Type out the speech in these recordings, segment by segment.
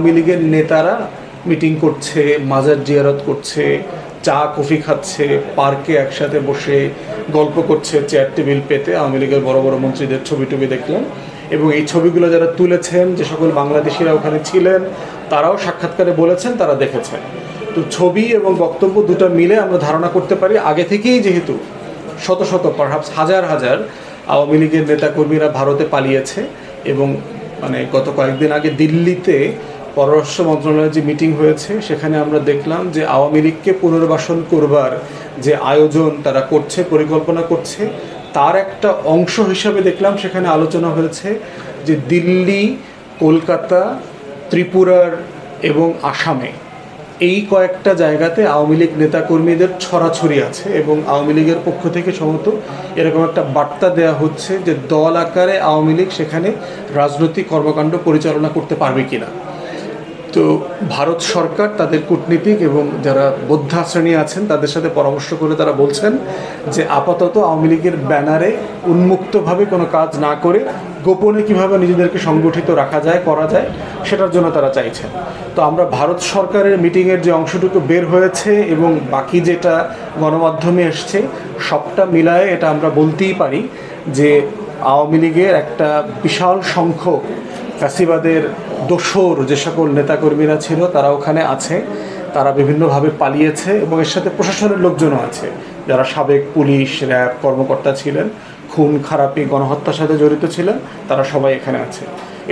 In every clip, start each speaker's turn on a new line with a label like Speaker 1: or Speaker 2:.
Speaker 1: আওয়ামী লীগের নেতারা মিটিং করছে, মাজার জিয়ারত করছে, চা কফি খাচ্ছে, পার্কে একসাথে বসে গল্প করছে, চেয়ার টেবিল পেতে। আওয়ামী লীগের বড় বড় মন্ত্রীদের ছবি টবি দেখলাম, এবং এই ছবিগুলো যারা তুলেছেন, যে সকল বাংলাদেশিরা ওখানে ছিলেন, তারাও সাক্ষাৎকারে বলেছেন তারা দেখেছেন। তো ছবি এবং বক্তব্য দুটো মিলে আমরা ধারণা করতে পারি আগে থেকেই যেহেতু শত শত পারহাপস হাজার হাজার আওয়ামী লীগের নেতাকর্মীরা ভারতে পালিয়েছে, এবং মানে গত কয়েকদিন আগে দিল্লিতে পররাষ্ট্র মন্ত্রণালয়ের যে মিটিং হয়েছে সেখানে আমরা দেখলাম যে আওয়ামী লীগকে পুনর্বাসন করবার যে আয়োজন তারা করছে, পরিকল্পনা করছে, তার একটা অংশ হিসাবে দেখলাম সেখানে আলোচনা হয়েছে যে দিল্লি, কলকাতা, ত্রিপুরার এবং আসামে এই কয়েকটা জায়গাতে আওয়ামী লীগ নেতাকর্মীদের ছড়াছড়ি আছে, এবং আওয়ামী লীগের পক্ষ থেকে সম্ভবত এরকম একটা বার্তা দেওয়া হচ্ছে যে দল আকারে আওয়ামী লীগ সেখানে রাজনৈতিক কর্মকাণ্ড পরিচালনা করতে পারবে কিনা। তো ভারত সরকার তাদের কূটনীতিক এবং যারা বোদ্ধা শ্রেণী আছেন তাদের সাথে পরামর্শ করে তারা বলছেন যে আপাতত আওয়ামী লীগের ব্যানারে উন্মুক্তভাবে কোনো কাজ না করে গোপনে কিভাবে নিজেদেরকে সংগঠিত রাখা যায়, করা যায়, সেটার জন্য তারা চাইছেন। তো আমরা ভারত সরকারের মিটিংয়ের যে অংশটুকু বের হয়েছে এবং বাকি যেটা গণমাধ্যমে এসছে সবটা মিলায়ে এটা আমরা বলতেই পারি যে আওয়ামী লীগের একটা বিশাল সংখ্যক ফ্যাসিবাদের দোসর যে সকল নেতাকর্মীরা ছিল তারা ওখানে আছে, তারা বিভিন্নভাবে পালিয়েছে, এবং এর সাথে প্রশাসনের লোকজনও আছে যারা সাবেক পুলিশ, র্যাব কর্মকর্তা ছিলেন, খুন খারাপি, গণহত্যার সাথে জড়িত ছিলেন, তারা সবাই এখানে আছে।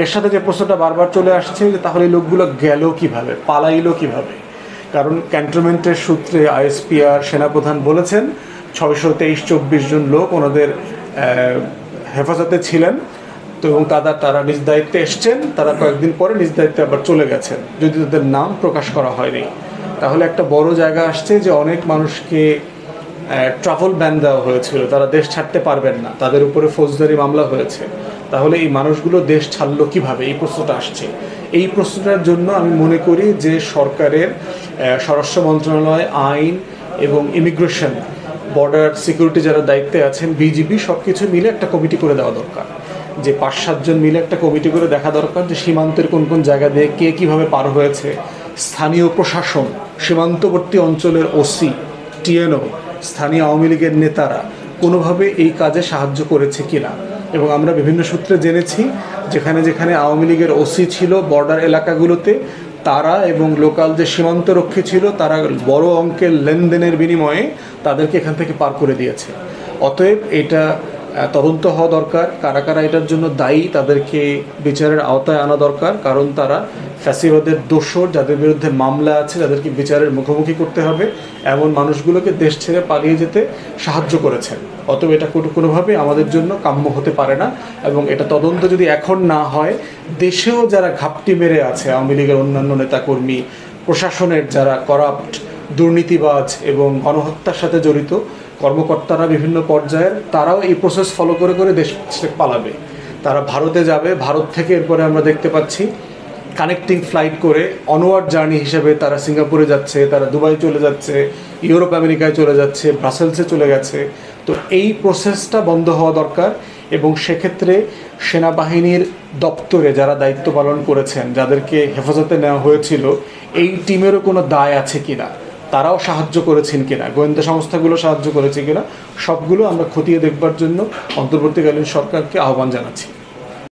Speaker 1: এর সাথে যে প্রশ্নটা বারবার চলে আসছে যে তাহলে এই লোকগুলো গেল কিভাবে, পালাইলো কিভাবে? কারণ ক্যান্টনমেন্টের সূত্রে আইএসপিআর সেনাপ্রধান বলেছেন 623-24 জন লোক ওনাদের হেফাজতে ছিলেন। তো এবং তারা নিজ দায়িত্বে এসছেন, তারা কয়েকদিন পরে নিজ দায়িত্বে আবার চলে গেছেন, যদি তাদের নাম প্রকাশ করা হয়নি। তাহলে একটা বড় জায়গা আসছে যে অনেক মানুষকে ট্রাভেল ব্যান দেওয়া হয়েছিল, তারা দেশ ছাড়তে পারবেন না, তাদের উপরে ফৌজদারি মামলা হয়েছে। তাহলে এই মানুষগুলো দেশ ছাড়লো কিভাবে, এই প্রশ্নটা আসছে। এই প্রশ্নটার জন্য আমি মনে করি যে সরকারের স্বরাষ্ট্র মন্ত্রণালয়, আইন এবং ইমিগ্রেশন, বর্ডার সিকিউরিটি যারা দায়িত্বে আছেন, বিজিবি, সব কিছু মিলে একটা কমিটি করে দেওয়া দরকার। যে 5-7 জন মিলে একটা কমিটি করে দেখা দরকার যে সীমান্তের কোন কোন জায়গা দিয়ে কে কীভাবে পার হয়েছে, স্থানীয় প্রশাসন, সীমান্তবর্তী অঞ্চলের ওসি, টিএনও, স্থানীয় আওয়ামী লীগের নেতারা কোনোভাবে এই কাজে সাহায্য করেছে কিনা। এবং আমরা বিভিন্ন সূত্রে জেনেছি যেখানে যেখানে আওয়ামী লীগের ওসি ছিল বর্ডার এলাকাগুলোতে, তারা এবং লোকাল যে সীমান্তরক্ষী ছিল তারা বড় অঙ্কের লেনদেনের বিনিময়ে তাদেরকে এখান থেকে পার করে দিয়েছে। অতএব এটা তদন্ত হওয়া দরকার, কারা কারা এটার জন্য দায়ী তাদেরকে বিচারের আওতায় আনা দরকার, কারণ তারা ফ্যাসিবাদের দোসর, যাদের বিরুদ্ধে মামলা আছে, যাদেরকে বিচারের মুখোমুখি করতে হবে, এমন মানুষগুলোকে দেশ ছেড়ে পালিয়ে যেতে সাহায্য করেছেন। অতএব এটা কোনোভাবে আমাদের জন্য কাম্য হতে পারে না, এবং এটা তদন্ত যদি এখন না হয়, দেশেও যারা ঘাপটি মেরে আছে আওয়ামী লীগের অন্যান্য নেতাকর্মী, প্রশাসনের যারা করাপ্ট, দুর্নীতিবাজ এবং গণহত্যার সাথে জড়িত কর্মকর্তারা বিভিন্ন পর্যায়ের, তারাও এই প্রসেস ফলো করে করে দেশ পালাবে। তারা ভারতে যাবে, ভারত থেকে এরপরে আমরা দেখতে পাচ্ছি কানেক্টিং ফ্লাইট করে অনওয়ার্ড জার্নি হিসেবে তারা সিঙ্গাপুরে যাচ্ছে, তারা দুবাই চলে যাচ্ছে, ইউরোপ আমেরিকায় চলে যাচ্ছে, ব্রাসেলসে চলে গেছে। তো এই প্রসেসটা বন্ধ হওয়া দরকার, এবং সেক্ষেত্রে সেনাবাহিনীর দপ্তরে যারা দায়িত্ব পালন করেছেন, যাদেরকে হেফাজতে নেওয়া হয়েছিল, এই টিমেরও কোনো দায় আছে কিনা, তারাও সাহায্য করেছেন কিনা, গোয়েন্দা সংস্থাগুলো সাহায্য করেছে কিনা, সবগুলো আমরা খতিয়ে দেখবার জন্য অন্তর্বর্তীকালীন সরকারকে আহ্বান জানাচ্ছি।